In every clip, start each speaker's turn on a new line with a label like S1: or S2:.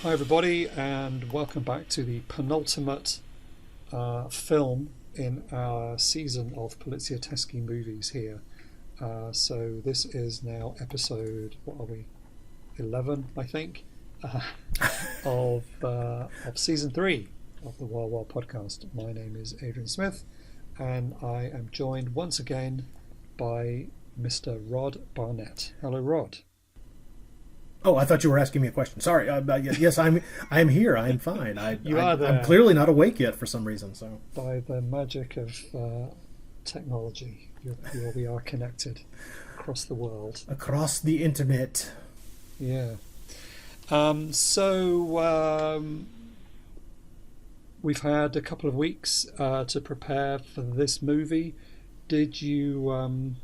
S1: Hi everybody, and welcome back to the penultimate film in our season of poliziotteschi movies here. So this is now episode, what are we, 11 I think, of season 3 of the Wild Wild podcast. My name is Adrian Smith, and I am joined once again by Mr. Rod Barnett. Hello, Rod.
S2: Oh, I thought you were asking me a question. Sorry. Yes, I'm here. I'm fine. I'm clearly not awake yet for some reason. So
S1: by the magic of technology, we are connected across the world,
S2: across the internet.
S1: Yeah. We've had a couple of weeks to prepare for this movie. Did you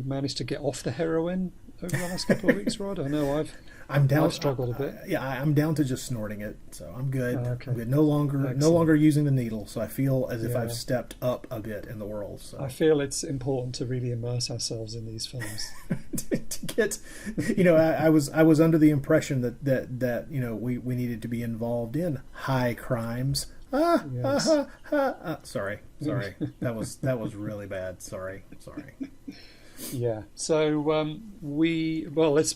S1: manage to get off the heroin over the last couple of weeks, Rod? I know I've struggled a bit.
S2: I'm down to just snorting it, so I'm good.
S1: Okay.
S2: I'm good. No longer using the needle, so I feel as if I've stepped up a bit in the world. So
S1: I feel it's important to really immerse ourselves in these films.
S2: to get, I was under the impression that we needed to be involved in high crimes.
S1: Yes.
S2: Sorry. That was really bad. Sorry.
S1: Yeah. So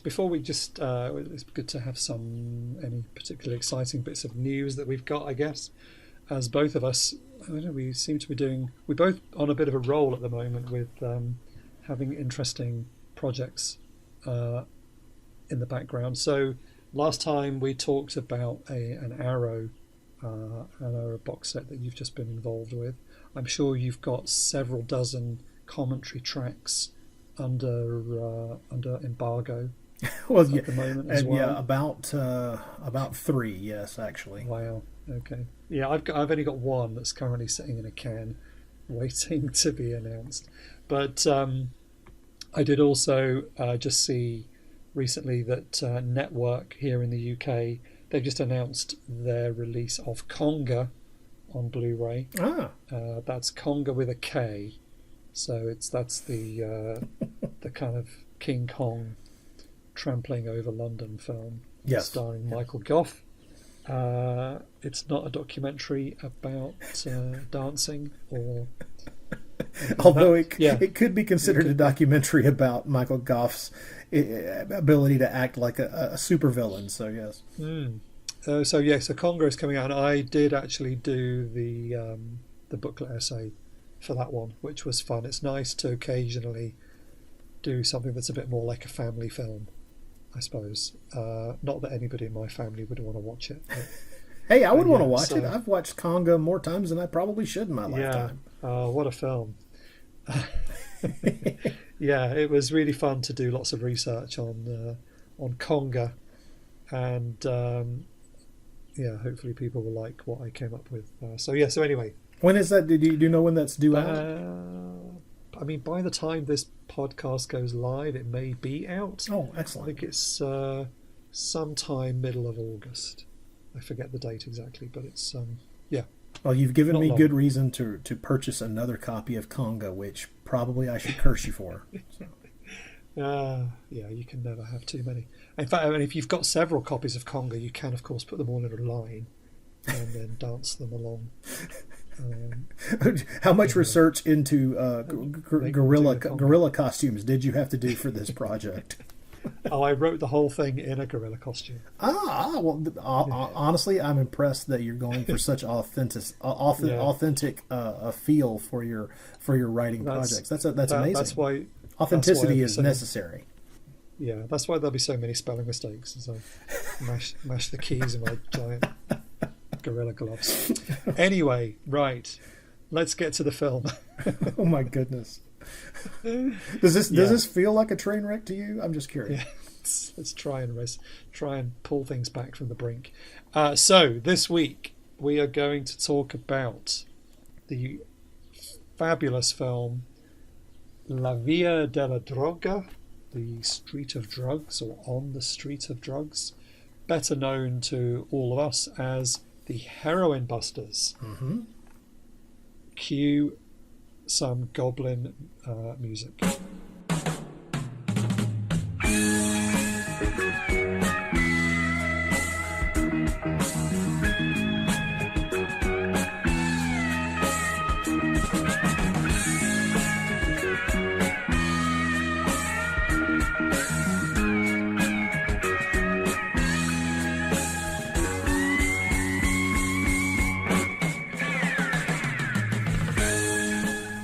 S1: before we just it's good to have any particularly exciting bits of news that we've got, I guess, as both of us, we seem to be we're both on a bit of a roll at the moment with having interesting projects in the background. So last time we talked about an Arrow box set that you've just been involved with. I'm sure you've got several dozen commentary tracks under embargo at the moment as well.
S2: Yeah, about 3, yes, actually.
S1: Wow. Okay. Yeah, I've only got one that's currently sitting in a can, waiting to be announced. But I did also just see recently that Network here in the UK, they've just announced their release of Conga on Blu-ray. That's Conga with a K. So that's the kind of King Kong trampling over London film, starring Michael Gough. It's not a documentary about dancing,
S2: although it could be considered a documentary about Michael Gough's ability to act like a supervillain. So yes.
S1: So Conga is coming out, and I did actually do the booklet essay for that one, which was fun. It's nice to occasionally do something that's a bit more like a family film, I suppose. Not that anybody in my family would want to watch it.
S2: Hey, I would want to watch it. I've watched Conga more times than I probably should in my lifetime.
S1: What a film. Yeah, it was really fun to do lots of research on Conga, and hopefully people will like what I came up with. So anyway.
S2: When is that? Do you know when that's due out?
S1: I mean, by the time this podcast goes live, it may be out.
S2: Oh, excellent.
S1: I think it's sometime middle of August. I forget the date exactly, but it's
S2: Well, you've given me
S1: long.
S2: Good reason to purchase another copy of Conga, which probably I should curse you for. So.
S1: You can never have too many. In fact, if you've got several copies of Conga, you can, of course, put them all in a line and then dance them along.
S2: How much research into gorilla costumes did you have to do for this project?
S1: I wrote the whole thing in a gorilla costume.
S2: Honestly, I'm impressed that you're going for such authentic feel for your writing projects. That's amazing.
S1: That's why
S2: authenticity is necessary.
S1: Yeah, that's why there'll be so many spelling mistakes as I mash the keys in my giant Gorilla gloves. Anyway, right. Let's get to the film.
S2: Oh my goodness. Does this feel like a train wreck to you? I'm just curious.
S1: Yeah. Let's try and pull things back from the brink. So this week we are going to talk about the fabulous film La Via della Droga, the Street of Drugs, or On the Street of Drugs, better known to all of us as the Heroin Busters.
S2: Mm-hmm.
S1: Cue some Goblin music.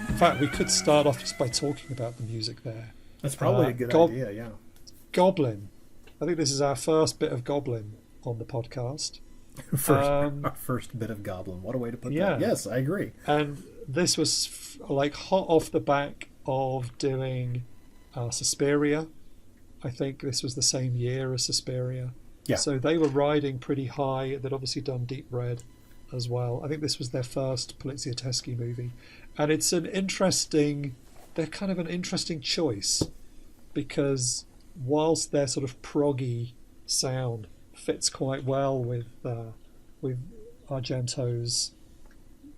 S1: In fact, we could start off just by talking about the music there.
S2: That's probably a good idea, yeah.
S1: Goblin. I think this is our first bit of Goblin on the podcast.
S2: Our first bit of Goblin. What a way to put that. Yes, I agree.
S1: And this was like hot off the back of doing Suspiria. I think this was the same year as Suspiria.
S2: Yeah.
S1: So they were riding pretty high. They'd obviously done Deep Red as well. I think this was their first poliziotteschi movie. And it's they're kind of an interesting choice, because whilst their sort of proggy sound fits quite well with Argento's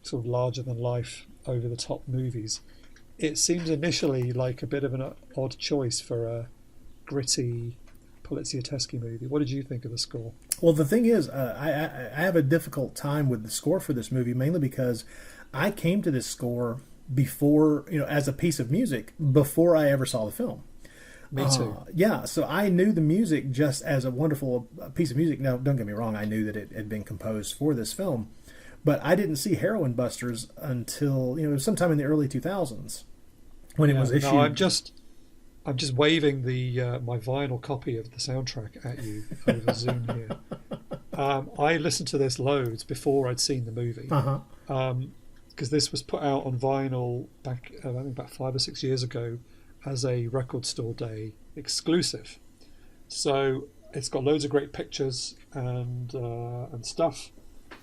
S1: sort of larger than life, over the top movies, it seems initially like a bit of an odd choice for a gritty poliziotteschi movie. What did you think of the score?
S2: Well, the thing is, I have a difficult time with the score for this movie, mainly because I came to this score before, as a piece of music, before I ever saw the film.
S1: Me too.
S2: Yeah, so I knew the music just as a wonderful piece of music. Now, don't get me wrong, I knew that it had been composed for this film, but I didn't see Heroin Busters until, sometime in the early 2000s when it was issued.
S1: No, I'm just waving my vinyl copy of the soundtrack at you over Zoom here. I listened to this loads before I'd seen the movie. Because this was put out on vinyl back, I think about 5 or 6 years ago, as a Record Store Day exclusive. So it's got loads of great pictures and stuff,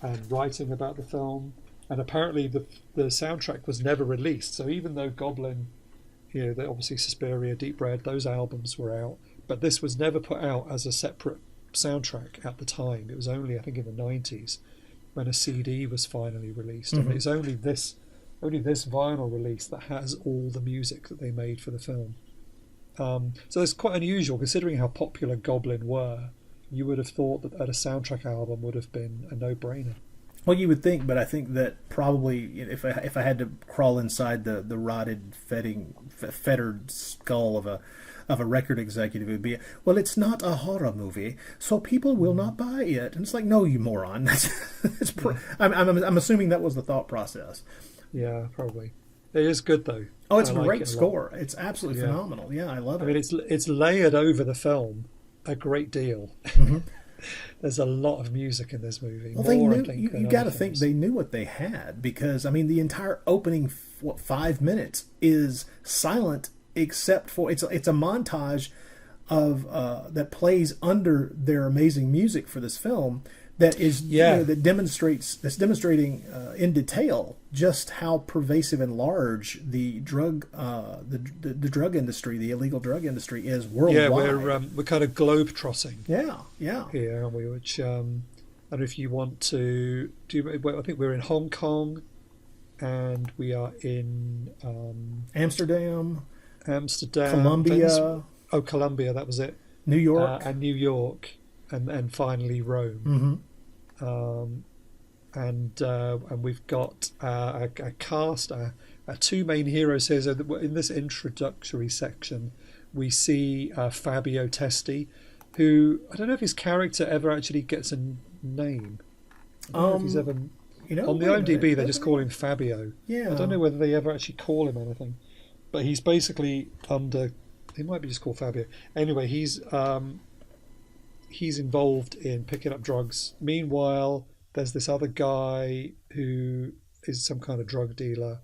S1: and writing about the film. And apparently the soundtrack was never released. So even though Goblin, obviously Suspiria, Deep Red, those albums were out, but this was never put out as a separate soundtrack at the time. It was only, I think, in the 90s when a CD was finally released.
S2: Mm-hmm.
S1: And it's only this vinyl release that has all the music that they made for the film. So it's quite unusual, considering how popular Goblin were. You would have thought that a soundtrack album would have been a no-brainer.
S2: Well, you would think, but I think that probably if I had to crawl inside the rotted, fettered skull of a record executive, it would be, well, it's not a horror movie, so people will not buy it. And it's like, no, you moron. I'm assuming that was the thought process.
S1: Yeah, probably. It is good though.
S2: Oh, it's a great score. It's absolutely phenomenal. Yeah, I love it.
S1: I mean, it's layered over the film a great deal.
S2: Mm-hmm.
S1: There's a lot of music in this movie.
S2: Well, they knew. You got to think they knew what they had, because I mean, the entire opening 5 minutes is silent, except for it's a montage of that plays under their amazing music for this film. That is, that's demonstrating in detail just how pervasive and large the drug industry, the illegal drug industry, is worldwide.
S1: Yeah, we're kind of globe trotting.
S2: Yeah.
S1: Here, aren't we? Which I don't know if you want to do. I think we're in Hong Kong, and we are in
S2: Amsterdam,
S1: Colombia. Colombia, that was it.
S2: New York,
S1: and finally Rome.
S2: Mm-hmm.
S1: And we've got a cast, our two main heroes here. So in this introductory section, we see Fabio Testi, who, I don't know if his character ever actually gets a name. I don't know if he's ever... on the IMDb, they just call him Fabio.
S2: Yeah.
S1: I don't know whether they ever actually call him anything. But he's basically he might be just called Fabio. Anyway, he's involved in picking up drugs. Meanwhile, there's this other guy who is some kind of drug dealer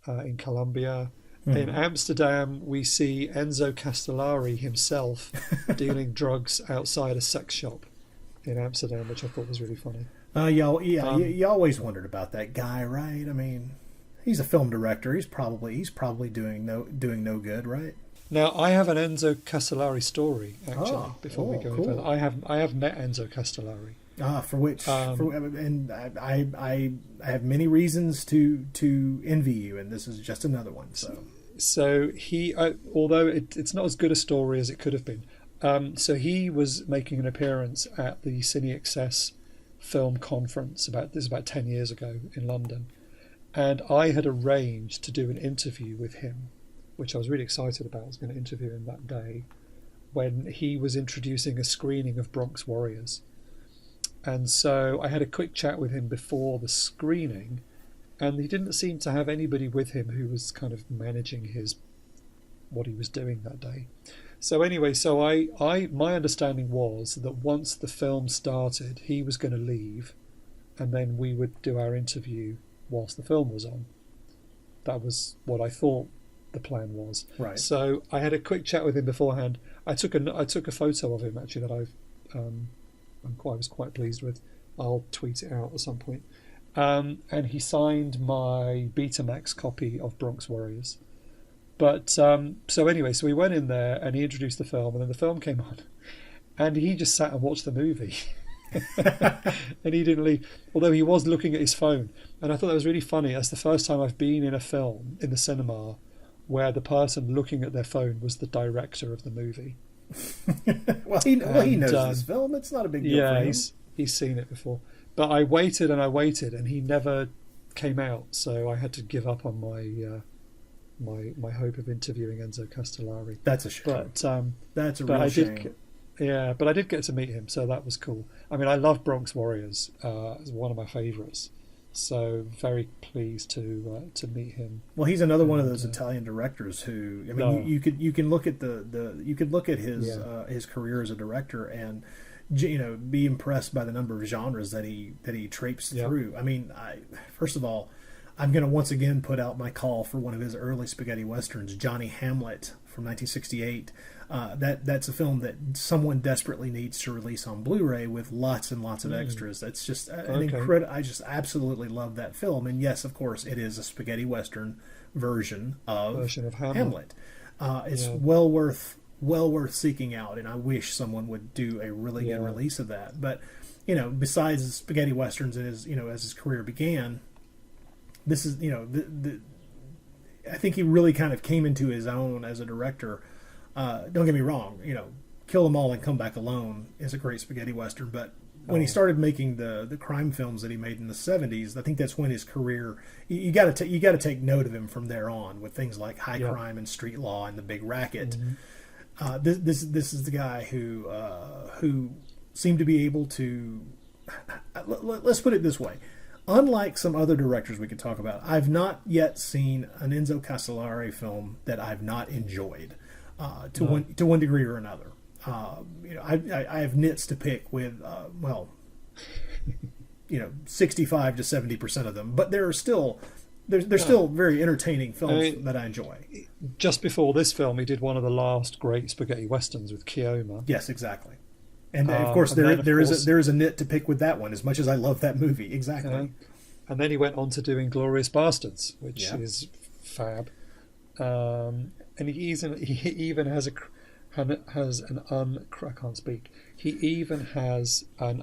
S1: in Colombia. In Amsterdam, we see Enzo Castellari himself dealing drugs outside a sex shop in Amsterdam, which I thought was really funny.
S2: You always wondered about that guy, right? I mean, he's a film director. He's probably doing no good, right?
S1: Now, I have an Enzo Castellari story actually. Before we go further, I have met Enzo Castellari.
S2: And I have many reasons to envy you, and this is just another one.
S1: So he, although it's not as good a story as it could have been. So he was making an appearance at the Cine Access film conference about 10 years ago in London, and I had arranged to do an interview with him, which I was really excited about. I was going to interview him that day when he was introducing a screening of Bronx Warriors. And so I had a quick chat with him before the screening, and he didn't seem to have anybody with him who was kind of managing what he was doing that day. So anyway, my understanding was that once the film started, he was going to leave, and then we would do our interview whilst the film was on. That was what I thought the plan was.
S2: Right.
S1: So I had a quick chat with him beforehand. I took a photo of him actually that I was quite pleased with. I'll tweet it out at some point. And he signed my Betamax copy of Bronx Warriors. But so we went in there and he introduced the film, and then the film came on, and he just sat and watched the movie. And he didn't leave, although he was looking at his phone. And I thought that was really funny. That's the first time I've been in a film in the cinema where the person looking at their phone was the director of the movie.
S2: He knows this film. It's not a big deal for him.
S1: He's seen it before. But I waited, and he never came out. So I had to give up on my hope of interviewing Enzo Castellari.
S2: That's a shame. That's a real shame.
S1: But I did get to meet him, so that was cool. I mean, I love Bronx Warriors. It's one of my favourites. So very pleased to meet him.
S2: Well, he's another one of those Italian directors who, I mean, you can look at his career as a director and be impressed by the number of genres that he traipsed through. I mean, first of all, I'm going to once again put out my call for one of his early spaghetti westerns, Johnny Hamlet from 1968. That's a film that someone desperately needs to release on Blu-ray with lots and lots of extras. That's just an incredible. I just absolutely love that film. And yes, of course, it is a spaghetti western version of Hamlet. It's well worth seeking out, and I wish someone would do a really good release of that. But besides spaghetti westerns, as his career began, this is I think he really kind of came into his own as a director. Don't get me wrong, Kill 'Em All and Come Back Alone is a great spaghetti western, but when he started making the crime films that he made in the 70s, I think that's when his career, you got to take note of him from there on with things like High Crime and Street Law and The Big Racket. Mm-hmm. This is the guy who seemed to be able to, let's put it this way. Unlike some other directors we could talk about, I've not yet seen an Enzo Castellari film that I've not enjoyed to one degree or another. I have nits to pick with 65 to 70% of them, but there are still still very entertaining films that I enjoy.
S1: Just before this film, he did one of the last great spaghetti westerns with Keoma.
S2: Yes, exactly. And of course, there is a nit to pick with that one, as much as I love that movie. Exactly.
S1: And then he went on to doing Glorious Bastards, which is fab. And he even has an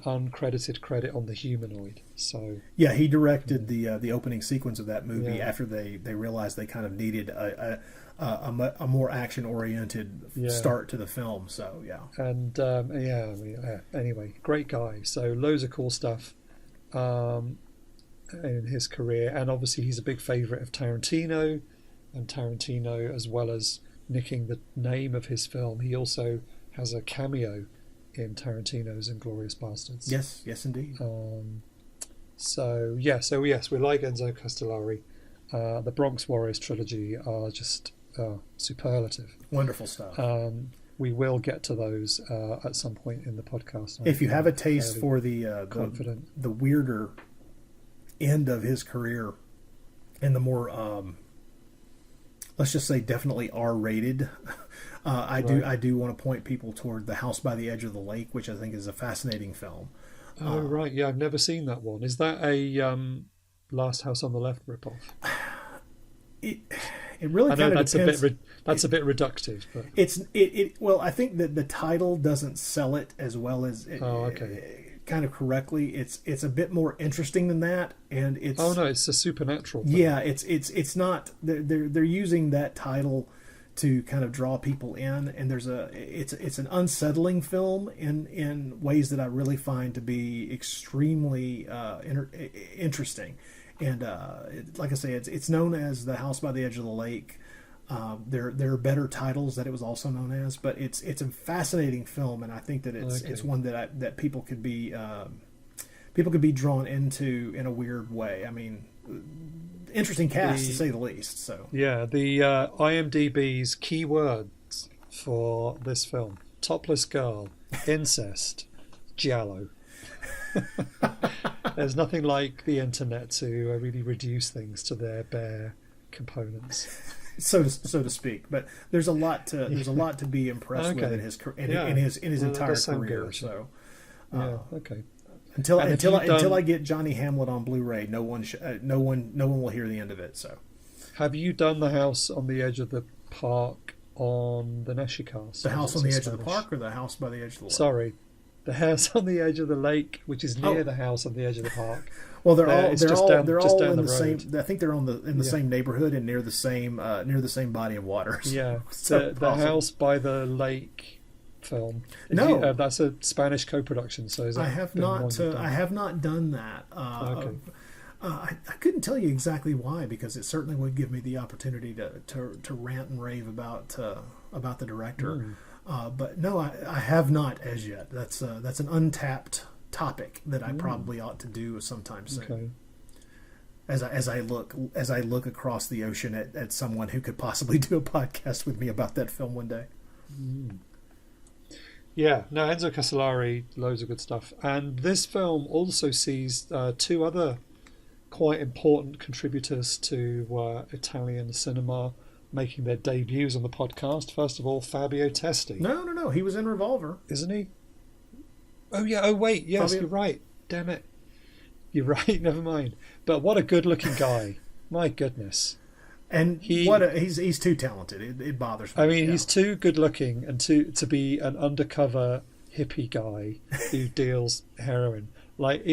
S1: uncredited credit on The Humanoid. So
S2: yeah, he directed the opening sequence of that movie after they realized they kind of needed a more action-oriented start to the film. So
S1: and anyway, great guy. So loads of cool stuff in his career, and obviously he's a big favourite of Tarantino, and Tarantino, as well as nicking the name of his film, he also has a cameo in Tarantino's Inglourious Bastards.
S2: Yes, indeed.
S1: So yes, we like Enzo Castellari. The Bronx Warriors trilogy are just superlative.
S2: Wonderful stuff.
S1: we will get to those at some point in the podcast.
S2: If you have a taste for the weirder end of his career and the more, let's just say, definitely R-rated, I do want to point people toward The House by the Edge of the Lake, which I think is a fascinating film.
S1: Oh, right. Yeah, I've never seen that one. Is that a Last House on the Left ripoff?
S2: It really kind of depends.
S1: That's a bit reductive, but
S2: well, I think that the title doesn't sell it as well as kind of correctly. It's a bit more interesting than that, and it's
S1: it's a supernatural thing.
S2: Yeah, it's not. They're using that title to kind of draw people in, and it's an unsettling film in ways that I really find to be extremely interesting. And like I say, it's known as The House by the Edge of the Lake. There are better titles that it was also known as, but it's a fascinating film, and I think that it's one that people could be drawn into in a weird way. I mean, interesting cast to say the least. So
S1: yeah, the IMDb's keywords for this film: topless girl, incest, giallo. There's nothing like the internet to really reduce things to their bare components,
S2: so to speak. But there's a lot to be impressed with in his entire career. Good. So until I get Johnny Hamlet on Blu-ray, no one will hear the end of it. So,
S1: have you done The House on the Edge of the Park on the Neshicast?
S2: The House on the Edge of the Park, or The House by the Edge of the Lake?
S1: Sorry. The House on the Edge of the Lake, which is near the House on the Edge of the park.
S2: Well, they're all in the same. I think they're in the same neighborhood and near the same body of water. So
S1: yeah, the House by the Lake film. That's a Spanish co-production. So
S2: I have not done that.
S1: Okay.
S2: I couldn't tell you exactly why, because it certainly would give me the opportunity to rant and rave about the director. But no, I have not as yet. That's an untapped topic that I probably ought to do sometime soon.
S1: Okay.
S2: As I look across the ocean at someone who could possibly do a podcast with me about that film one day.
S1: Yeah, no, Enzo Castellari, loads of good stuff. And this film also sees two other quite important contributors to Italian cinema making their debuts on the podcast. First of all, Fabio Testi.
S2: No. He was in Revolver.
S1: Isn't he? Oh, yeah. Oh, wait. Yes, You're right. Damn it. You're right. Never mind. But what a good-looking guy. My goodness.
S2: And he's too talented. It bothers me.
S1: I mean, he's too good-looking and to be an undercover hippie guy who deals heroin. Like,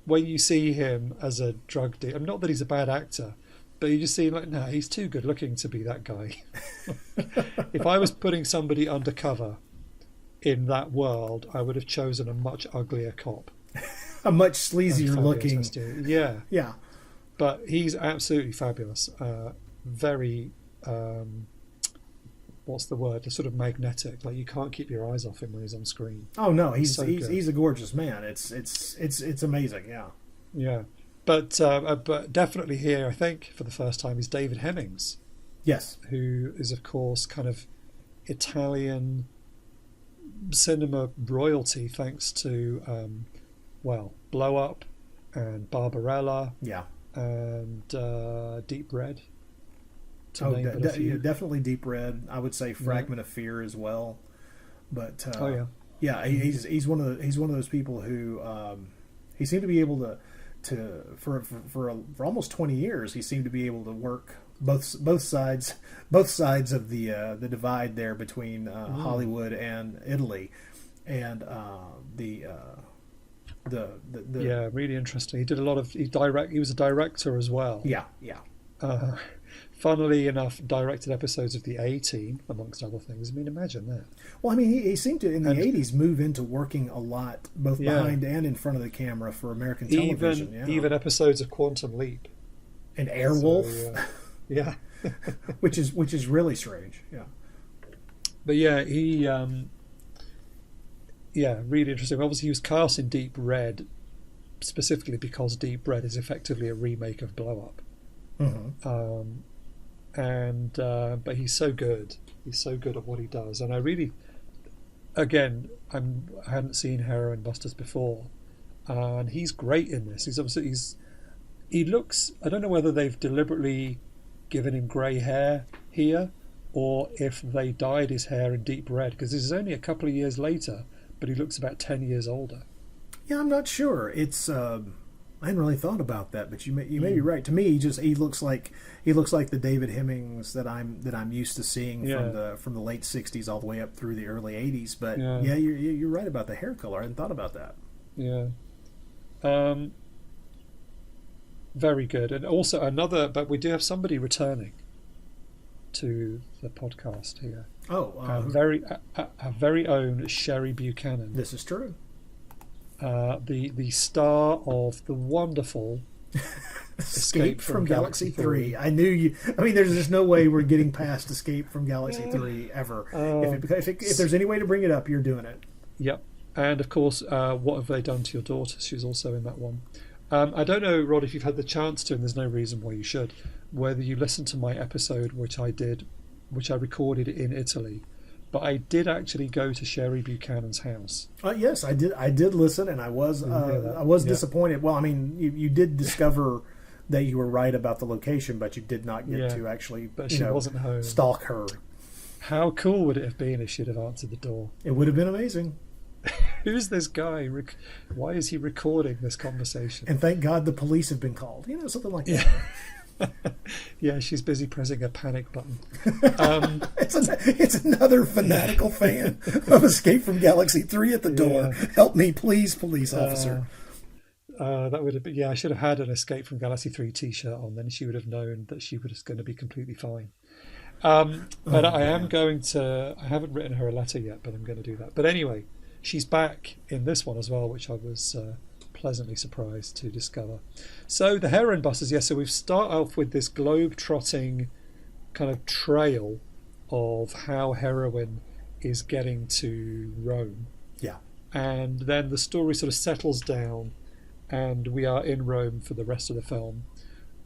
S1: when you see him as a drug dealer, not that he's a bad actor, but you just see like, no, he's too good looking to be that guy. If I was putting somebody undercover in that world, I would have chosen a much uglier cop.
S2: A much sleazier looking.
S1: Yeah.
S2: Yeah.
S1: But he's absolutely fabulous. Very, what's the word? Sort of magnetic. Like, you can't keep your eyes off him when he's on screen.
S2: Oh no, he's a gorgeous man. It's amazing. Yeah.
S1: Yeah. But definitely here, I think, for the first time, is David Hemmings.
S2: Yes.
S1: Who is, of course, kind of Italian cinema royalty, thanks to, Blow Up and Barbarella.
S2: Yeah.
S1: And Deep Red.
S2: Definitely Deep Red. I would say Fragment of Fear as well. But he's one of those people who he seemed to be able to for almost 20 years, he seemed to be able to work both sides of the divide there between Hollywood and Italy, and
S1: really interesting. He did a lot of he was a director as well.
S2: Yeah.
S1: Funnily enough, directed episodes of the A-Team, amongst other things. I mean, imagine that.
S2: Well, I mean, he seemed to, in the 80s, move into working a lot, both behind and in front of the camera for American television.
S1: Even episodes of Quantum Leap.
S2: And Airwolf.
S1: So,
S2: which is really strange. Yeah.
S1: But he... really interesting. Obviously, he was cast in Deep Red, specifically because Deep Red is effectively a remake of Blow Up. Mm-hmm. But he's so good. He's so good at what he does, and I really again, I hadn't seen Heroin Busters before, and he's great in this. He looks. I don't know whether they've deliberately given him grey hair here, or if they dyed his hair in deep red, because this is only a couple of years later, but he looks about 10 years older.
S2: Yeah, I'm not sure. It's I hadn't really thought about that, but you may be right. To me, he looks like the David Hemmings that I'm used to seeing from the late '60s all the way up through the early '80s. But yeah, you're right about the hair color. I hadn't thought about that.
S1: Yeah. Very good. And also but we do have somebody returning to the podcast here.
S2: Oh,
S1: our very own Sherry Buchanan.
S2: This is true.
S1: The star of the wonderful
S2: Escape from Galaxy 3. I knew you. I mean, there's just no way we're getting past Escape from Galaxy 3 ever. If there's any way to bring it up, you're doing it.
S1: Yep. And of course, What Have They Done to Your Daughter? She's also in that one. I don't know, Rod, if you've had the chance to, and there's no reason why you should, whether you listened to my episode, which I recorded in Italy. But I did actually go to Sherry Buchanan's house.
S2: Yes, I did. I did listen, and I was disappointed. Well, I mean, you did discover that you were right about the location, but you did not get to actually.
S1: But she wasn't home.
S2: Stalk her.
S1: How cool would it have been if she'd have answered the door?
S2: It would have been amazing.
S1: Who's this guy? Why is he recording this conversation?
S2: And thank God the police have been called. Something like that.
S1: Yeah, she's busy pressing a panic button.
S2: It's another fanatical fan of Escape from Galaxy 3 at the door. Help me, please, police officer.
S1: That would have been, I should have had an Escape from Galaxy 3 t-shirt on, then she would have known that she was going to be completely fine. But I haven't written her a letter yet, but I'm going to do that. But anyway, she's back in this one as well, which I was pleasantly surprised to discover. So the Heroin Busters, so we've started off with this globe-trotting kind of trail of how heroin is getting to Rome.
S2: Yeah.
S1: And then the story sort of settles down, and we are in Rome for the rest of the film.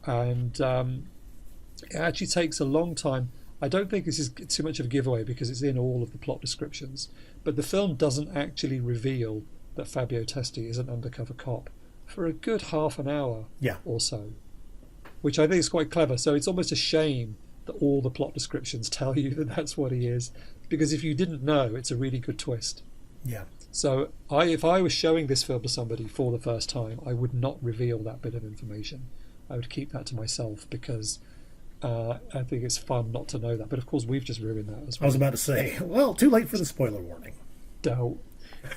S1: And it actually takes a long time. I don't think this is too much of a giveaway because it's in all of the plot descriptions, but the film doesn't actually reveal that Fabio Testi is an undercover cop for a good half an hour or so, which I think is quite clever. So it's almost a shame that all the plot descriptions tell you that that's what he is, because if you didn't know, it's a really good twist.
S2: Yeah.
S1: So if I was showing this film to somebody for the first time, I would not reveal that bit of information. I would keep that to myself because I think it's fun not to know that. But of course, we've just ruined that as well.
S2: I was about to say, well, too late for the spoiler warning.
S1: Don't.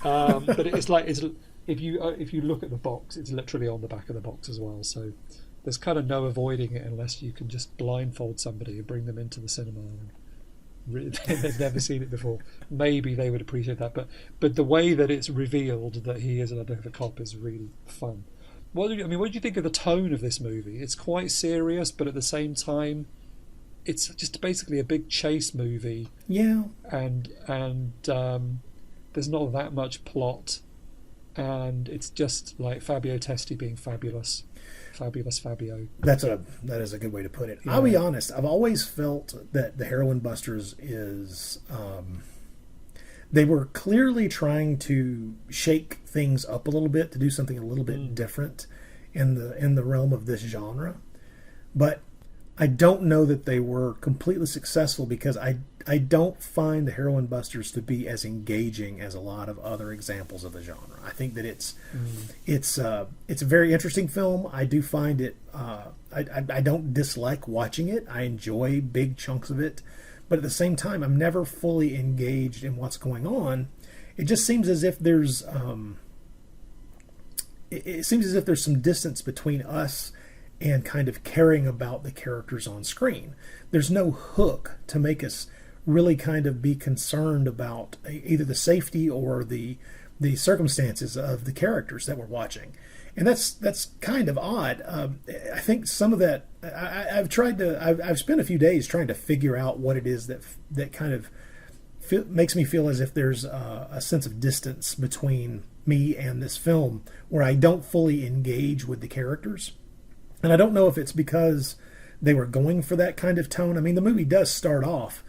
S1: But if you look at the box, it's literally on the back of the box as well. So there's kind of no avoiding it unless you can just blindfold somebody and bring them into the cinema. And they've never seen it before. Maybe they would appreciate that. But the way that it's revealed that he is an undercover cop is really fun. What do you think of the tone of this movie? It's quite serious, but at the same time, it's just basically a big chase movie.
S2: Yeah.
S1: And there's not that much plot, and it's just like Fabio Testi being fabulous Fabio.
S2: That is a good way to put it. Yeah. I'll be honest. I've always felt that the Heroin Busters is. They were clearly trying to shake things up a little bit, to do something a little bit different in the realm of this genre. But I don't know that they were completely successful because I don't find the Heroin Busters to be as engaging as a lot of other examples of the genre. I think that it's a very interesting film. I do find it. I don't dislike watching it. I enjoy big chunks of it. But at the same time, I'm never fully engaged in what's going on. It just seems as if there's some distance between us and kind of caring about the characters on screen. There's no hook to make us really kind of be concerned about either the safety or the circumstances of the characters that we're watching. And that's kind of odd. I think some of that I've spent a few days trying to figure out what it is that kind of makes me feel as if there's a sense of distance between me and this film where I don't fully engage with the characters. And I don't know if it's because they were going for that kind of tone. I mean, the movie does start off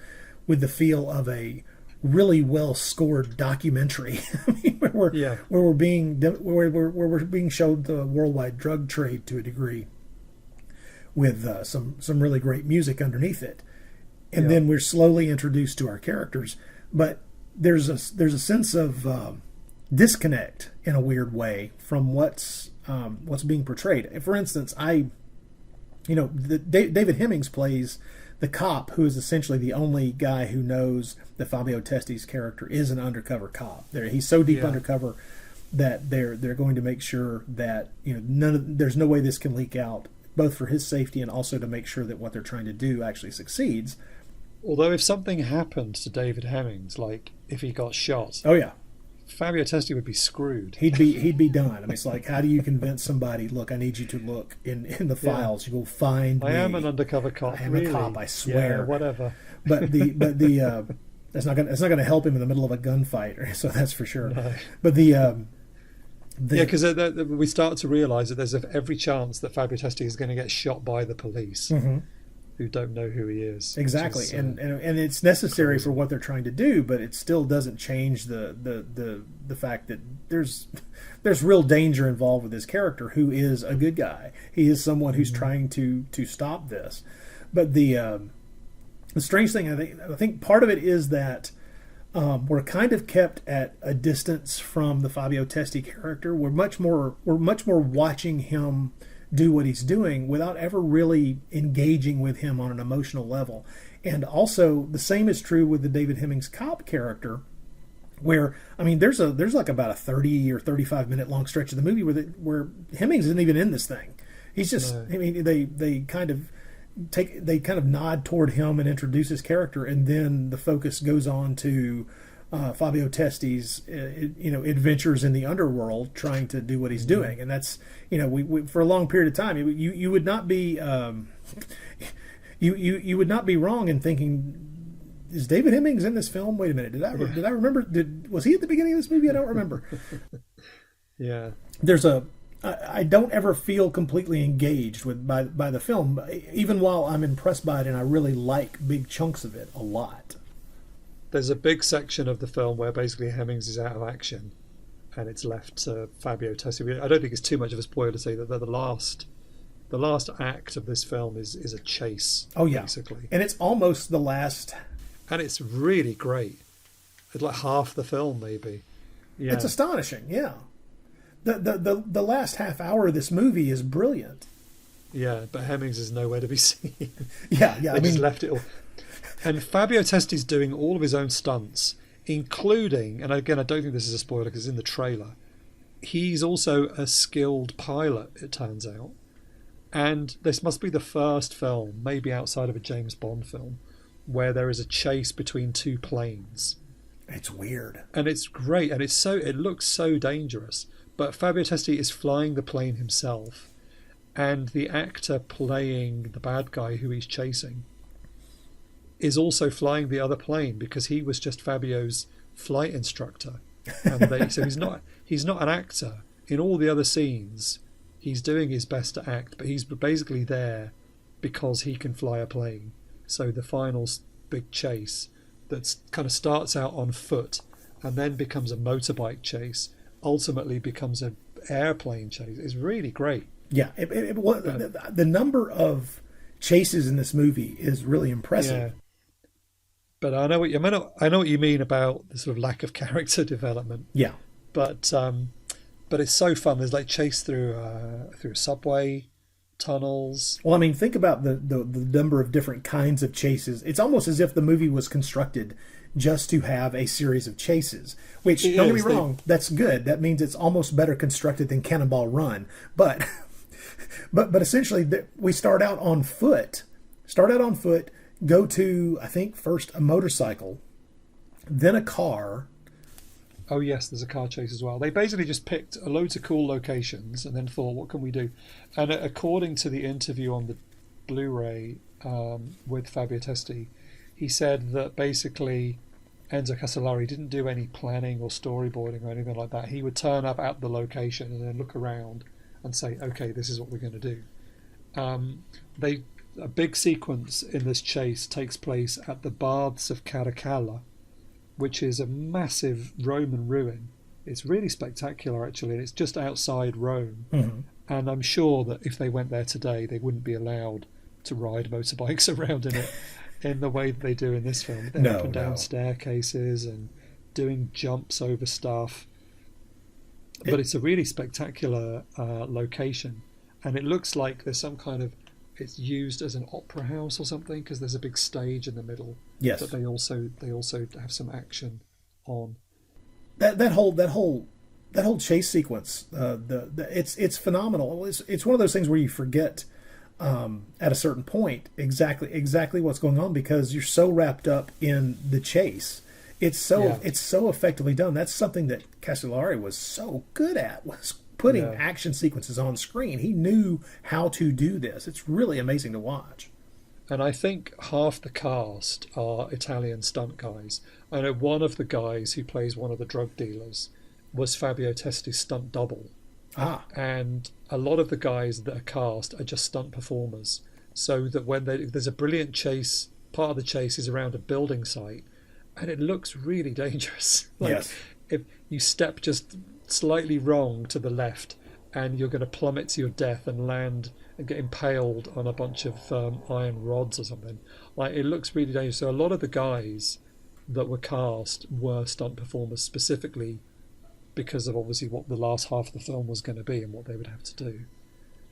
S2: with the feel of a really well scored documentary. I mean, where we're being showed the worldwide drug trade to a degree, with some really great music underneath it, and then we're slowly introduced to our characters. But there's a sense of disconnect in a weird way from what's being portrayed. For instance, David Hemmings plays the cop who is essentially the only guy who knows that Fabio Testi's character is an undercover cop. He's so deep undercover that they're going to make sure that there's no way this can leak out, both for his safety and also to make sure that what they're trying to do actually succeeds.
S1: Although if something happened to David Hemmings, like if he got shot, Fabio Testi would be screwed.
S2: He'd be done. I mean, it's like, how do you convince somebody? Look, I need you to look in the files. You will find.
S1: I am an undercover cop.
S2: I am a cop. I swear.
S1: Yeah, whatever.
S2: But the that's not gonna help him in the middle of a gunfight. So that's for sure. No. But
S1: because we start to realise that there's every chance that Fabio Testi is going to get shot by the police. Who don't know who he is.
S2: Exactly, and it's necessary for what they're trying to do, but it still doesn't change the fact that there's real danger involved with this character, who is a good guy. He is someone who's trying to stop this. But the strange thing, I think part of it is that we're kind of kept at a distance from the Fabio Testi character. We're much more watching him do what he's doing without ever really engaging with him on an emotional level. And also the same is true with the David Hemmings cop character, where there's like about a 30 or 35 minute long stretch of the movie where Hemmings isn't even in this thing. He's just they kind of nod toward him and introduce his character, and then the focus goes on to Fabio Testi's adventures in the underworld, trying to do what he's doing. And that's we for a long period of time you would not be you would not be wrong in thinking, is David Hemmings in this film? Wait a minute, did I remember, was he at the beginning of this movie? I don't remember. I don't ever feel completely engaged by the film, even while I'm impressed by it and I really like big chunks of it a lot.
S1: There's a big section of the film where basically Hemmings is out of action and it's left to Fabio Testi. I don't think it's too much of a spoiler to say that the last act of this film is a chase.
S2: Basically. And it's almost the last.
S1: And it's really great. It's like half the film, maybe. Yeah.
S2: It's astonishing, yeah. The last half hour of this movie is brilliant.
S1: Yeah, but Hemmings is nowhere to be seen.
S2: Yeah.
S1: They just left it all. And Fabio Testi's doing all of his own stunts, including, and again, I don't think this is a spoiler because it's in the trailer, he's also a skilled pilot, it turns out. And this must be the first film, maybe outside of a James Bond film, where there is a chase between two planes.
S2: It's weird.
S1: And it's great, and it looks so dangerous. But Fabio Testi is flying the plane himself, and the actor playing the bad guy who he's chasing is also flying the other plane because he was just Fabio's flight instructor. And so he's not an actor. In all the other scenes, he's doing his best to act, but he's basically there because he can fly a plane. So the final big chase that kind of starts out on foot and then becomes a motorbike chase, ultimately becomes an airplane chase, is really great.
S2: Yeah, the number of chases in this movie is really impressive. Yeah.
S1: But I know what you mean about the sort of lack of character development.
S2: Yeah.
S1: But it's so fun. There's like chase through a subway, tunnels.
S2: Well, think about the number of different kinds of chases. It's almost as if the movie was constructed just to have a series of chases. Which, don't get me wrong, that's good. That means it's almost better constructed than Cannonball Run. But essentially, we start out on foot. Go to, I think, first a motorcycle, then a car.
S1: Oh, yes, there's a car chase as well. They basically just picked a load of cool locations and then thought, what can we do? And according to the interview on the Blu-ray with Fabio Testi, he said that basically Enzo Castellari didn't do any planning or storyboarding or anything like that. He would turn up at the location and then look around and say, okay, this is what we're going to do. A big sequence in this chase takes place at the Baths of Caracalla, which is a massive Roman ruin. It's really spectacular, actually, and it's just outside Rome.
S2: Mm-hmm.
S1: And I'm sure that if they went there today, they wouldn't be allowed to ride motorbikes around in it in the way that they do in this film. They're up and down staircases and doing jumps over stuff. But it's a really spectacular location, and it looks like there's some kind of, it's used as an opera house or something, because there's a big stage in the middle.
S2: Yes.
S1: That they also have some action on.
S2: That whole chase sequence, it's phenomenal. It's one of those things where you forget at a certain point exactly what's going on, because you're so wrapped up in the chase. It's so effectively done. That's something that Castellari was so good at, was putting action sequences on screen. He knew how to do this. It's really amazing to watch.
S1: And I think half the cast are Italian stunt guys. I know one of the guys who plays one of the drug dealers was Fabio Testi's stunt double. And a lot of the guys that are cast are just stunt performers. So that when there's a brilliant chase, part of the chase is around a building site, and it looks really dangerous. If you step just slightly wrong to the left, and you're going to plummet to your death and land and get impaled on a bunch of iron rods or something. It looks really dangerous. So a lot of the guys that were cast were stunt performers, specifically because of obviously what the last half of the film was going to be and what they would have to do.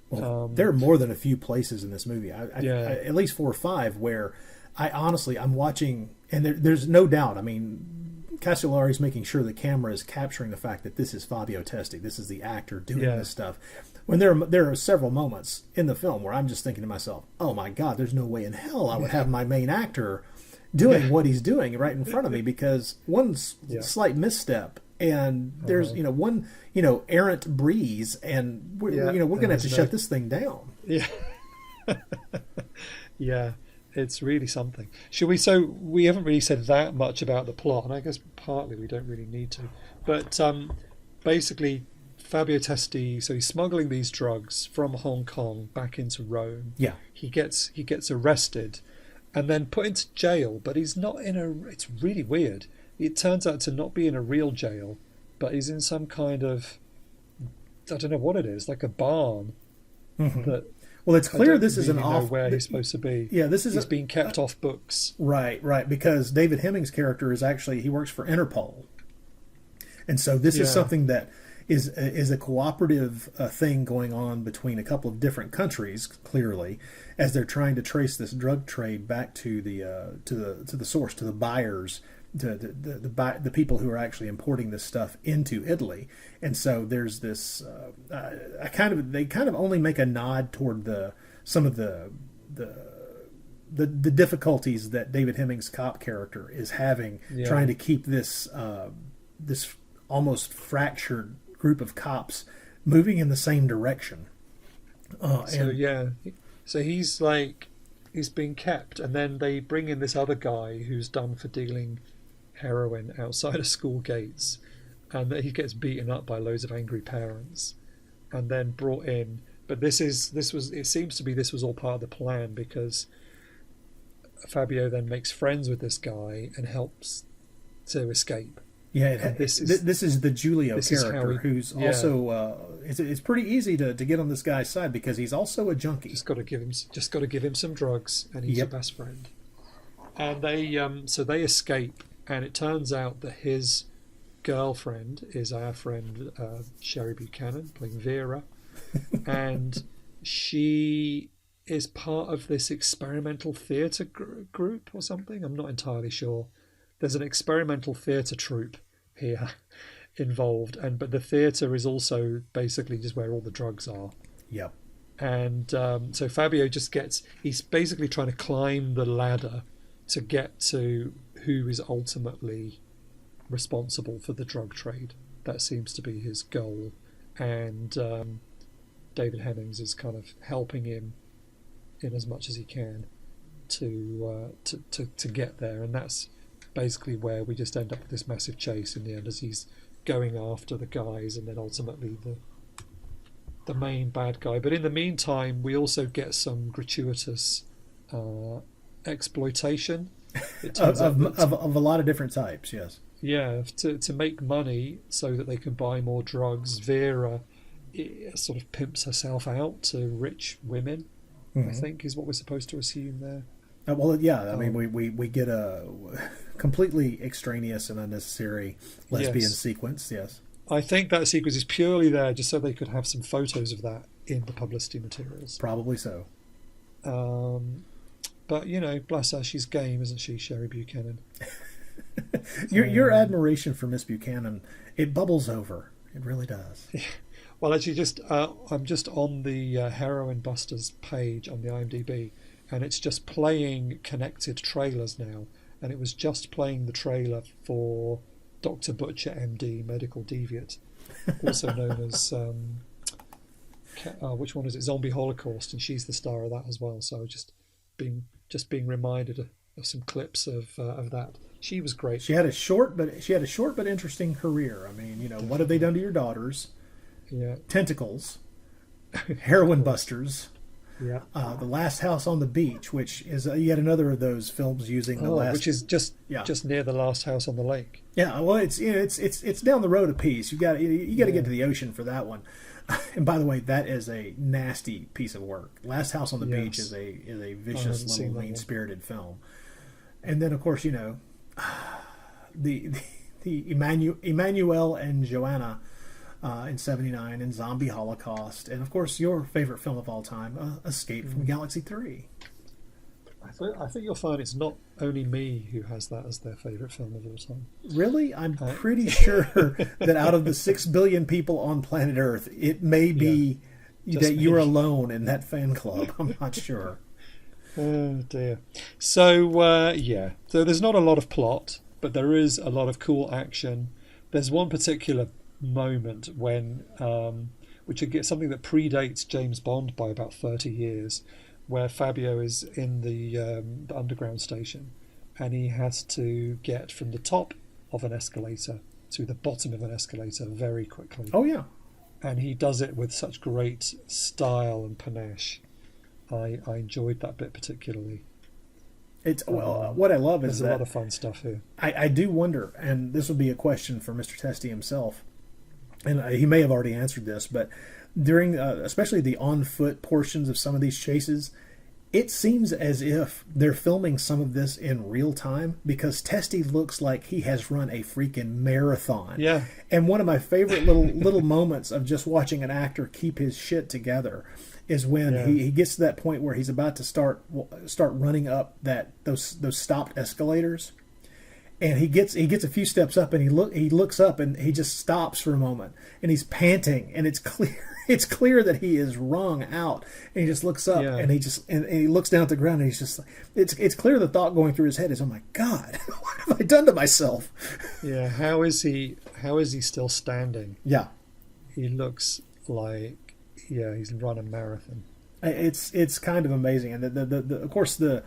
S2: Well, there are more than a few places in this movie, at least 4 or 5, where I'm watching, and there's no doubt. I mean, Castellari's making sure the camera is capturing the fact that this is Fabio Testi. This is the actor doing this stuff. When there are several moments in the film where I'm just thinking to myself, oh my God, there's no way in hell I would have my main actor doing what he's doing right in front of me, because one slight misstep and there's one errant breeze, and we're going to have to shut this thing down.
S1: Yeah. It's really something. So we haven't really said that much about the plot, and I guess partly we don't really need to. But basically, Fabio Testi, so he's smuggling these drugs from Hong Kong back into Rome.
S2: Yeah.
S1: He gets arrested and then put into jail, but he's not it's really weird. It turns out to not be in a real jail, but he's in some kind of, I don't know what it is, like a barn that...
S2: Well, it's clear this is
S1: where he's supposed to be.
S2: Yeah,
S1: he's being kept off books.
S2: Right, because David Hemming's character he works for Interpol. And so this is something that is a cooperative thing going on between a couple of different countries, clearly, as they're trying to trace this drug trade back to the source, to the buyers, to the people who are actually importing this stuff into Italy. And so there's this they kind of only make a nod toward some of the difficulties that David Hemming's cop character is having, trying to keep this almost fractured group of cops moving in the same direction.
S1: So he's being kept, and then they bring in this other guy who's done for dealing heroin outside of school gates, and that he gets beaten up by loads of angry parents and then brought in. But it seems to be this was all part of the plan, because Fabio then makes friends with this guy and helps to escape.
S2: This is the Giulio character, who's also it's pretty easy to get on this guy's side, because he's also a junkie.
S1: Just got to give him some drugs, and he's your best friend. And they escape, and it turns out that his girlfriend is our friend Sherry Buchanan, playing Vera, and she is part of this experimental theatre group or something. I'm not entirely sure. There's an experimental theatre troupe here involved, but the theatre is also basically just where all the drugs are.
S2: Yep.
S1: And so Fabio he's basically trying to climb the ladder to get to who is ultimately responsible for the drug trade. That seems to be his goal, and David Hemmings is kind of helping him in as much as he can to get there, and that's basically where we just end up with this massive chase in the end, as he's going after the guys and then ultimately the main bad guy. But in the meantime, we also get some gratuitous exploitation. It turns out that
S2: of a lot of different types. Yes.
S1: yeah, to make money so that they can buy more drugs, Vera sort of pimps herself out to rich women. I think is what we're supposed to assume there.
S2: Well, yeah. I mean, we get a completely extraneous and unnecessary lesbian sequence. Yes.
S1: I think that sequence is purely there just so they could have some photos of that in the publicity materials.
S2: Probably so.
S1: But bless her, she's game, isn't she, Sherry Buchanan?
S2: Your admiration for Miss Buchanan, it bubbles over. It really does.
S1: Well, actually, I'm just on the Heroin Busters page on the IMDb, and it's just playing connected trailers now. And it was just playing the trailer for Dr. Butcher, MD, Medical Deviant, also known as which one is it? Zombie Holocaust, and she's the star of that as well. So just being reminded of some clips of that. She was great.
S2: She had a short but interesting career. I mean, what have they done to your daughters?
S1: Yeah.
S2: Tentacles, Heroin Busters,
S1: yeah.
S2: The Last House on the Beach, which is yet another of those films using the last,
S1: which is just near the Last House on the Lake.
S2: Yeah, well, it's down the road a piece. You got to get to the ocean for that one. And by the way, that is a nasty piece of work. Last House on the Beach is a vicious little mean-spirited film. And then, of course, the Emmanuel and Joanna. In '79, and Zombie Holocaust, and of course your favorite film of all time, Escape from Galaxy 3.
S1: I think you'll find it's not only me who has that as their favorite film of all time.
S2: Really? I'm pretty sure that out of the 6 billion people on planet Earth, it may be that you're alone in that fan club. I'm not sure.
S1: Oh dear. So so there's not a lot of plot, but there is a lot of cool action. There's one particular moment when which is something that predates James Bond by about 30 years, where Fabio is in the underground station and he has to get from the top of an escalator to the bottom of an escalator very quickly.
S2: Oh yeah.
S1: And he does it with such great style and panache. I enjoyed that bit particularly.
S2: It's what I love is
S1: there's a lot of fun stuff here.
S2: I do wonder, and this would be a question for Mr. Testi himself, and he may have already answered this, but during especially the on-foot portions of some of these chases, it seems as if they're filming some of this in real time, because Testi looks like he has run a freaking marathon.
S1: Yeah.
S2: And one of my favorite little moments of just watching an actor keep his shit together is when he gets to that point where he's about to start running up those stopped escalators. And he gets a few steps up, and he looks up, and he just stops for a moment, and he's panting, and it's clear that he is wrung out, and he just looks up, and he looks down at the ground, and he's just it's clear the thought going through his head is, oh my God, what have I done to myself?
S1: Yeah, how is he still standing?
S2: Yeah,
S1: he looks like he's run a marathon.
S2: It's kind of amazing, and the of course the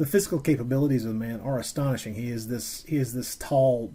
S2: physical capabilities of the man are astonishing. He is this tall,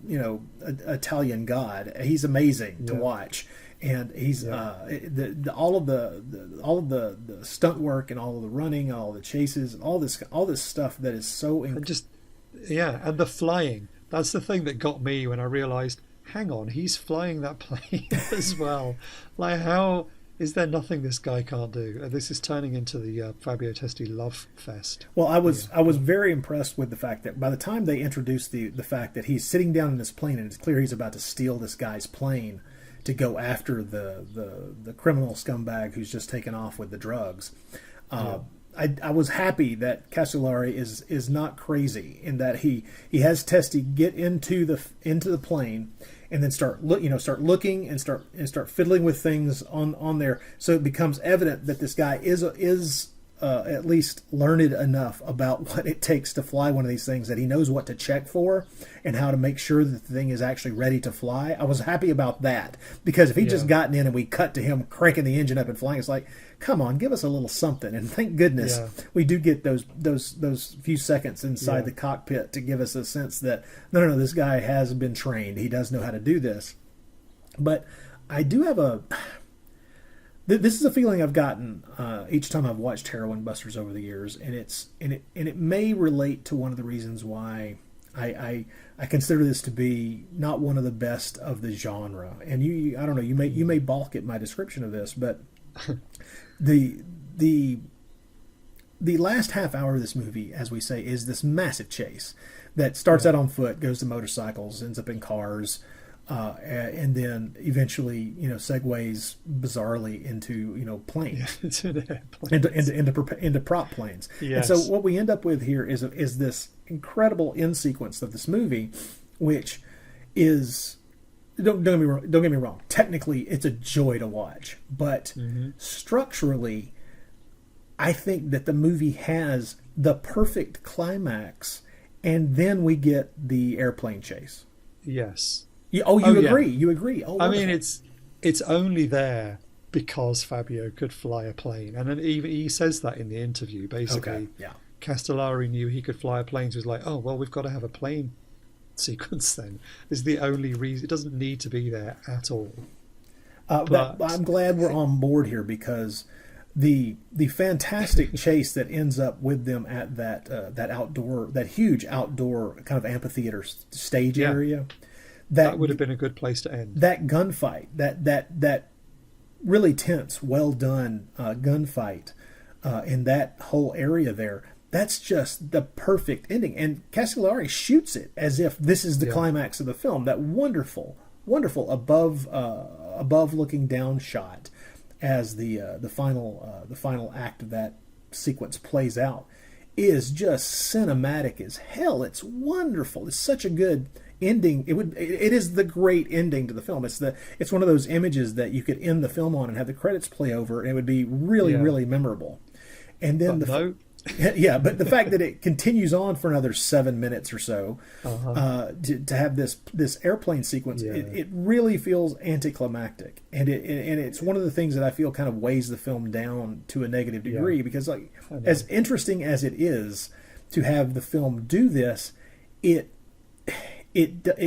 S2: Italian god. He's amazing to watch, and he's all of the stunt work and all of the running, all the chases, all this stuff that is so
S1: and the flying. That's the thing that got me when I realized, hang on, he's flying that plane as well. Like, how is there nothing this guy can't do? This is turning into the Fabio Testi love fest.
S2: Well, I was very impressed with the fact that by the time they introduced the fact that he's sitting down in this plane and it's clear he's about to steal this guy's plane to go after the criminal scumbag who's just taken off with the drugs. I was happy that Castellari is not crazy in that he has Testi get into the plane and then start looking and start fiddling with things on there, so it becomes evident that this guy is at least learned enough about what it takes to fly one of these things, that he knows what to check for and how to make sure that the thing is actually ready to fly. I was happy about that, because if he just gotten in and we cut to him cranking the engine up and flying, it's like, come on, give us a little something. And thank goodness we do get those few seconds inside the cockpit to give us a sense that no, this guy has been trained. He does know how to do this. But I do have This is a feeling I've gotten each time I've watched Heroin Busters over the years, and it may relate to one of the reasons why I consider this to be not one of the best of the genre. And I don't know, you may balk at my description of this, but the last half hour of this movie, as we say, is this massive chase that starts out on foot, goes to motorcycles, ends up in cars. And then eventually, segues bizarrely into planes, into prop planes.
S1: Yes.
S2: And so what we end up with here is this incredible end sequence of this movie, which is don't get me wrong. Technically, it's a joy to watch, but structurally, I think that the movie has the perfect climax, and then we get the airplane chase.
S1: Yes.
S2: You agree? Yeah. You agree? Oh,
S1: I mean, it's only there because Fabio could fly a plane, and then he says that in the interview. Basically,
S2: okay. Yeah.
S1: Castellari knew he could fly a plane, so he was like, "Oh well, we've got to have a plane sequence then." This is the only reason. It doesn't need to be there at all.
S2: But I'm glad we're on board here, because the fantastic chase that ends up with them at that huge outdoor kind of amphitheater stage area.
S1: That would have been a good place to end.
S2: That gunfight, that really tense, well done gunfight in that whole area there. That's just the perfect ending. And Castellari shoots it as if this is the climax of the film. That wonderful above looking down shot as the final act of that sequence plays out is just cinematic as hell. It's wonderful. It's such a good ending. It is the great ending to the film. It's one of those images that you could end the film on and have the credits play over, and it would be really really memorable. And then but the fact that it continues on for another 7 minutes or so to have this airplane sequence, it really feels anticlimactic, and it's one of the things that I feel kind of weighs the film down to a negative degree, because as interesting as it is to have the film do this, it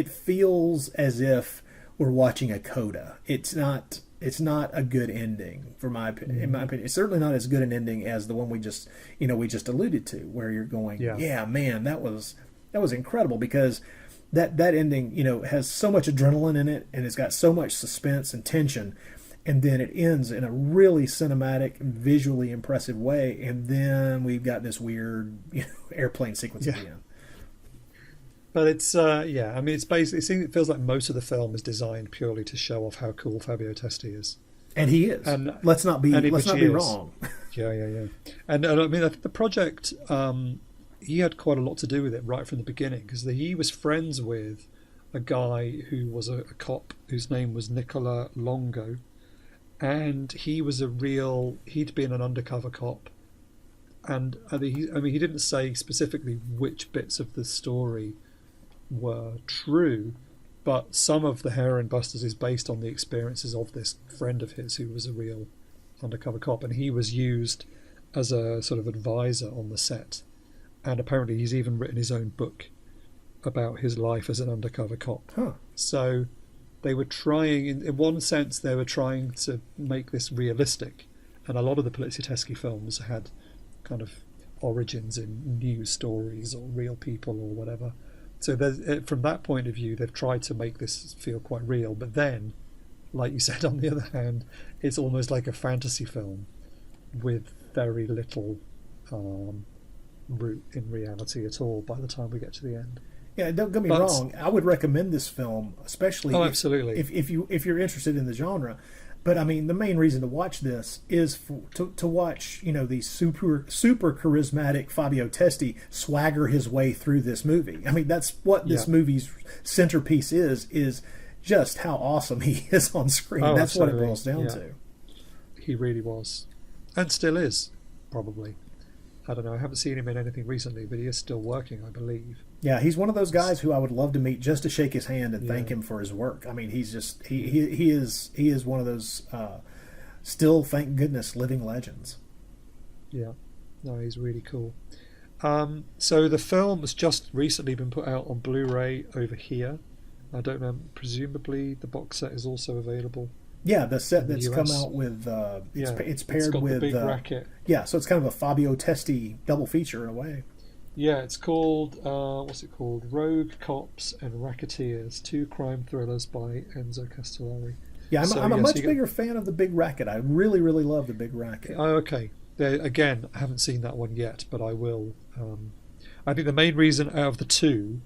S2: feels as if we're watching a coda. It's not a good ending, in my opinion. It's certainly not as good an ending as the one we just alluded to, where you're going, man, that was incredible, because that ending, has so much adrenaline in it, and it's got so much suspense and tension, and then it ends in a really cinematic and visually impressive way, and then we've got this weird airplane sequence at the end.
S1: But it's it's basically, it feels like most of the film is designed purely to show off how cool Fabio Testi is,
S2: and he is. And let's not be wrong.
S1: Yeah. And I mean, I think the project, he had quite a lot to do with it right from the beginning, because he was friends with a guy who was a cop whose name was Nicola Longo, and he'd been an undercover cop, and he didn't say specifically which bits of the story were true, but some of the Heroin Busters is based on the experiences of this friend of his who was a real undercover cop, and he was used as a sort of advisor on the set, and apparently he's even written his own book about his life as an undercover cop. So they were trying, in one sense, they were trying to make this realistic, and a lot of the poliziotteschi films had kind of origins in news stories or real people or whatever. So from that point of view, they've tried to make this feel quite real. But then, like you said, on the other hand, it's almost like a fantasy film with very little root in reality at all by the time we get to the end.
S2: Yeah, don't get me wrong. I would recommend this film, especially
S1: absolutely.
S2: if you're interested in the genre. But I mean, the main reason to watch this is to watch the super charismatic Fabio Testi swagger his way through this movie. I mean, that's what this movie's centerpiece is just how awesome he is on screen. That's absolutely what it boils down to.
S1: He really was, and still is, probably. I don't know. I haven't seen him in anything recently, but he is still working, I believe.
S2: Yeah, he's one of those guys who I would love to meet just to shake his hand and thank him for his work. I mean, he's just he is one of those still, thank goodness, living legends.
S1: Yeah, no, he's really cool. So the film has just recently been put out on Blu-ray over here. I don't know. Presumably, the box set is also available
S2: Yeah, the set
S1: in the
S2: that's
S1: US.
S2: come out with it's paired
S1: got
S2: with
S1: the big racket.
S2: Yeah, so it's kind of a Fabio Testi double feature in a way.
S1: Yeah, it's called what's it called? Rogue Cops and Racketeers: Two Crime Thrillers by Enzo Castellari.
S2: Yeah, I'm a much bigger fan of the Big Racket. I really, really love the Big Racket.
S1: Oh, okay. Again, I haven't seen that one yet, but I will. I think the main reason out of the two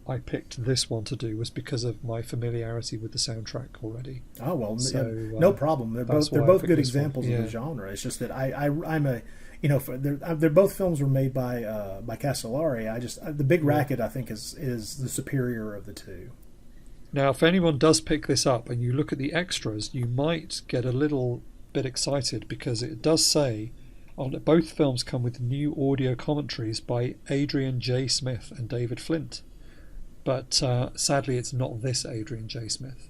S1: I picked this one to do was because of my familiarity with the soundtrack already.
S2: Oh well, so, no problem. They're both good examples of the genre. It's just that I'm a they're both films were made by Castellari. The Big Racket I think is the superior of the two.
S1: Now, if anyone does pick this up and you look at the extras, you might get a little bit excited because it does say both films come with new audio commentaries by Adrian J. Smith and David Flint. But sadly, it's not this Adrian J. Smith.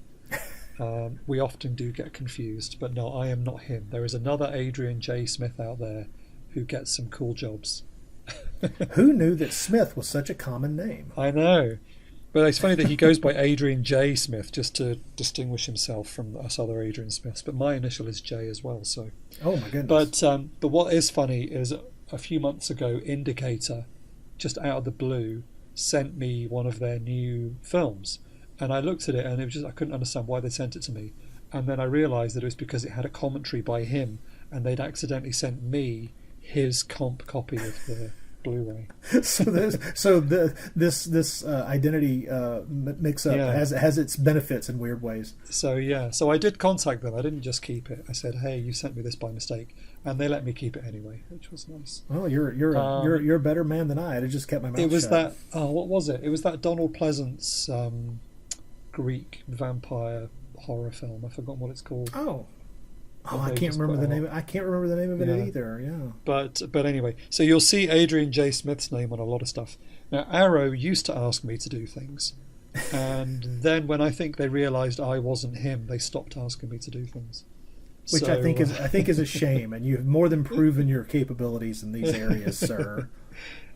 S1: We often do get confused, but no, I am not him. There is another Adrian J. Smith out there who gets some cool jobs.
S2: Who knew that Smith was such a common name?
S1: I know. But it's funny that he goes by Adrian J. Smith just to distinguish himself from us other Adrian Smiths. But my initial is J as well. So.
S2: Oh my goodness!
S1: But what is funny is a few months ago, Indicator, just out of the blue, sent me one of their new films, and I looked at it and it was just I couldn't understand why they sent it to me, and then I realised that it was because it had a commentary by him, and they'd accidentally sent me his comp copy of the Blu-ray.
S2: so this identity mix-up has its benefits in weird ways.
S1: So I did contact them. I didn't just keep it. I said, "Hey, you sent me this by mistake," and they let me keep it anyway, which was nice.
S2: Oh, you're a better man than I. I'd have just kept my mouth shut.
S1: It was that. Oh, what was it? It was that Donald Pleasance Greek vampire horror film. I've forgotten what it's called.
S2: I can't remember the name. I can't remember the name of it either. Yeah.
S1: But anyway, so you'll see Adrian J. Smith's name on a lot of stuff. Now, Arrow used to ask me to do things, and then when I think they realised I wasn't him, they stopped asking me to do things.
S2: Which I think is a shame, and you've more than proven your capabilities in these areas, sir.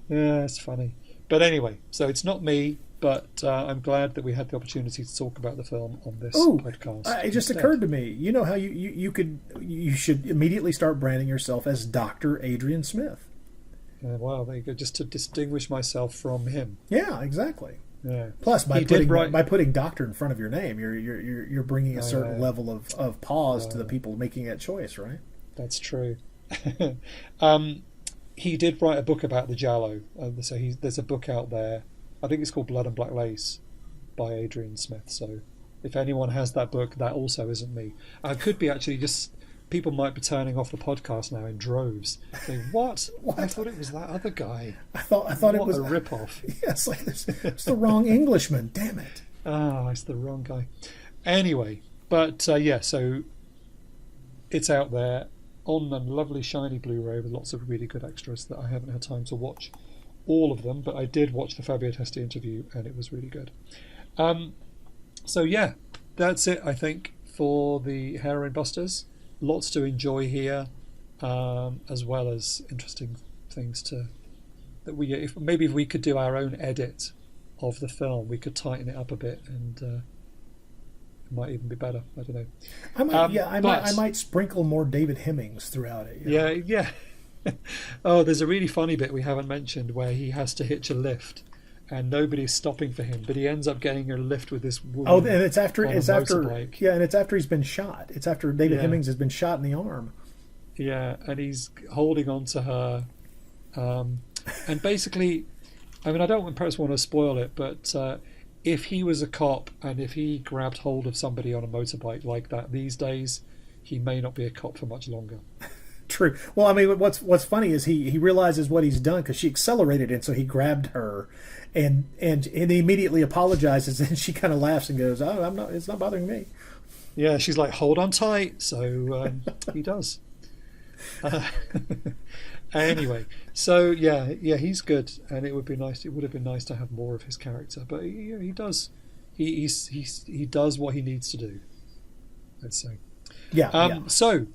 S1: Yeah, it's funny. But anyway, so it's not me. But I'm glad that we had the opportunity to talk about the film on this podcast.
S2: It just occurred to me. You know how you should immediately start branding yourself as Dr. Adrian Smith.
S1: Wow, there you go. Just to distinguish myself from him.
S2: Yeah, exactly.
S1: Yeah.
S2: Plus, by putting "doctor" in front of your name, you're bringing a certain level of pause to the people making that choice, right?
S1: That's true. He did write a book about the Giallo. So there's a book out there. I think it's called Blood and Black Lace by Adrian Smith. So if anyone has that book, that also isn't me. I could be actually just... People might be turning off the podcast now in droves. Saying, what? I thought it was that other guy.
S2: I thought it was
S1: a rip-off.
S2: Yes, it's the wrong Englishman. Damn it.
S1: It's the wrong guy. Anyway, but so it's out there on a lovely shiny Blu-ray with lots of really good extras that I haven't had time to watch all of them, but I did watch the Fabio Testi interview and it was really good. So yeah, that's it, I think, for the Heroin Busters. Lots to enjoy here, as well as interesting things if we could do our own edit of the film, we could tighten it up a bit, and it might even be better. I don't know.
S2: I might sprinkle more David Hemmings throughout it.
S1: Yeah. Oh, there's a really funny bit we haven't mentioned where he has to hitch a lift and nobody's stopping for him, but he ends up getting a lift with this woman. Oh, and it's after
S2: he's been shot. It's after David Hemmings has been shot in the arm.
S1: Yeah, and he's holding on to her, and basically, I mean, I don't perhaps want to spoil it, but if he was a cop and if he grabbed hold of somebody on a motorbike like that these days, he may not be a cop for much longer.
S2: True. Well, I mean, what's funny is he realizes what he's done because she accelerated, and so he grabbed her, and he immediately apologizes, and she kind of laughs and goes, "Oh, it's not bothering me."
S1: Yeah, she's like, "Hold on tight." So he does. Anyway, so yeah, he's good, and it would have been nice to have more of his character, but he does. He does what he needs to do, let's say.
S2: Yeah.
S1: So.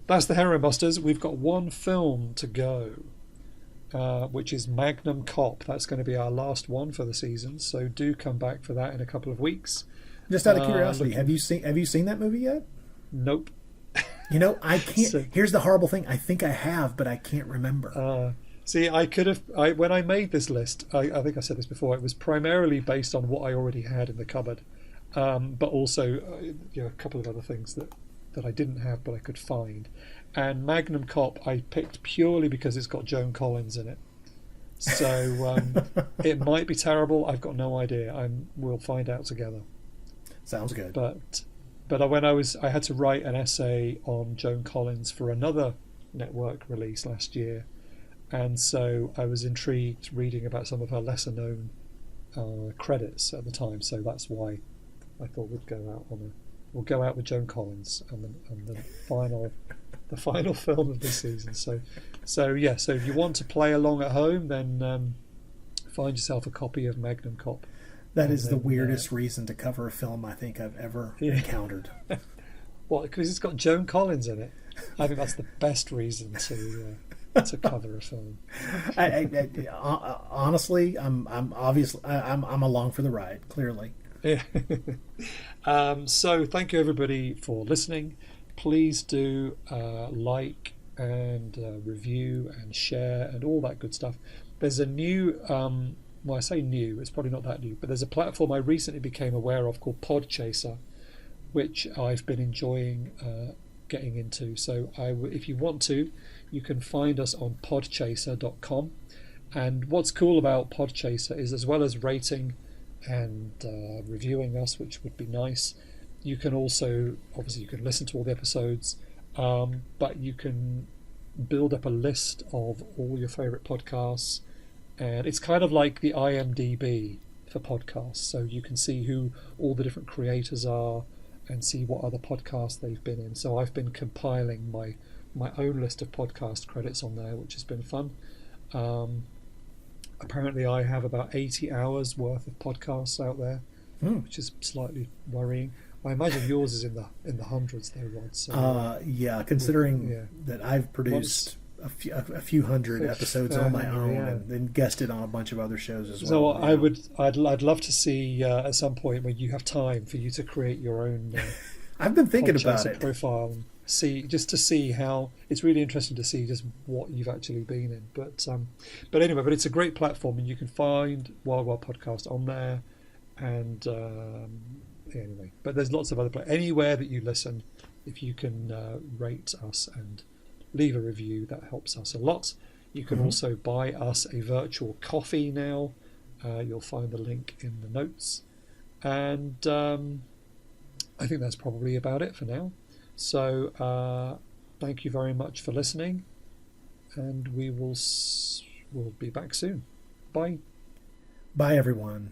S1: That's the Heroin Busters. We've got one film to go, which is Magnum Cop. That's going to be our last one for the season, so do come back for that in a couple of weeks.
S2: Just out of curiosity, have you seen that movie yet?
S1: Nope.
S2: You know, I can't. Here's the horrible thing. I think I have, but I can't remember.
S1: See, I could have. When I made this list, I think I said this before. It was primarily based on what I already had in the cupboard, but also a couple of other things that I didn't have but I could find. And Magnum Cop I picked purely because it's got Joan Collins in it. So it might be terrible. I've got no idea. We'll find out together.
S2: Sounds good.
S1: But when I had to write an essay on Joan Collins for another network release last year, and so I was intrigued reading about some of her lesser known credits at the time. So that's why I thought we'll go out with Joan Collins and the final film of this season. So if you want to play along at home, then find yourself a copy of Magnum Cop.
S2: That is the weirdest reason to cover a film I think I've ever encountered.
S1: What? Because it's got Joan Collins in it. I think that's the best reason to cover a film.
S2: Honestly, I'm along for the ride. Clearly.
S1: Yeah. So thank you everybody for listening. Please do like and review and share and all that good stuff. There's a new well, I say new, it's probably not that new, but there's a platform I recently became aware of called Podchaser, which I've been enjoying getting into. So if you want to, you can find us on podchaser.com. And what's cool about Podchaser is, as well as rating and reviewing us, which would be nice, you can also, obviously you can listen to all the episodes, but you can build up a list of all your favorite podcasts, and it's kind of like the IMDb for podcasts. So you can see who all the different creators are and see what other podcasts they've been in. So I've been compiling my own list of podcast credits on there, which has been fun. Apparently I have about 80 hours worth of podcasts out there, which is slightly worrying. I imagine yours is in the hundreds though, Rod. So,
S2: yeah, considering that I've produced a few hundred episodes on my own and then guested on a bunch of other shows as well.
S1: So I'd love to see at some point when you have time for you to create your own
S2: I've been thinking about it.
S1: Profile and see how it's really interesting to see just what you've actually been in. But anyway, it's a great platform and you can find Wild Wild Podcast on there. And anyway, but there's lots of other anywhere that you listen, if you can rate us and leave a review, that helps us a lot. You can also buy us a virtual coffee now. You'll find the link in the notes. And I think that's probably about it for now. So thank you very much for listening, and we'll be back soon. Bye.
S2: Bye, everyone.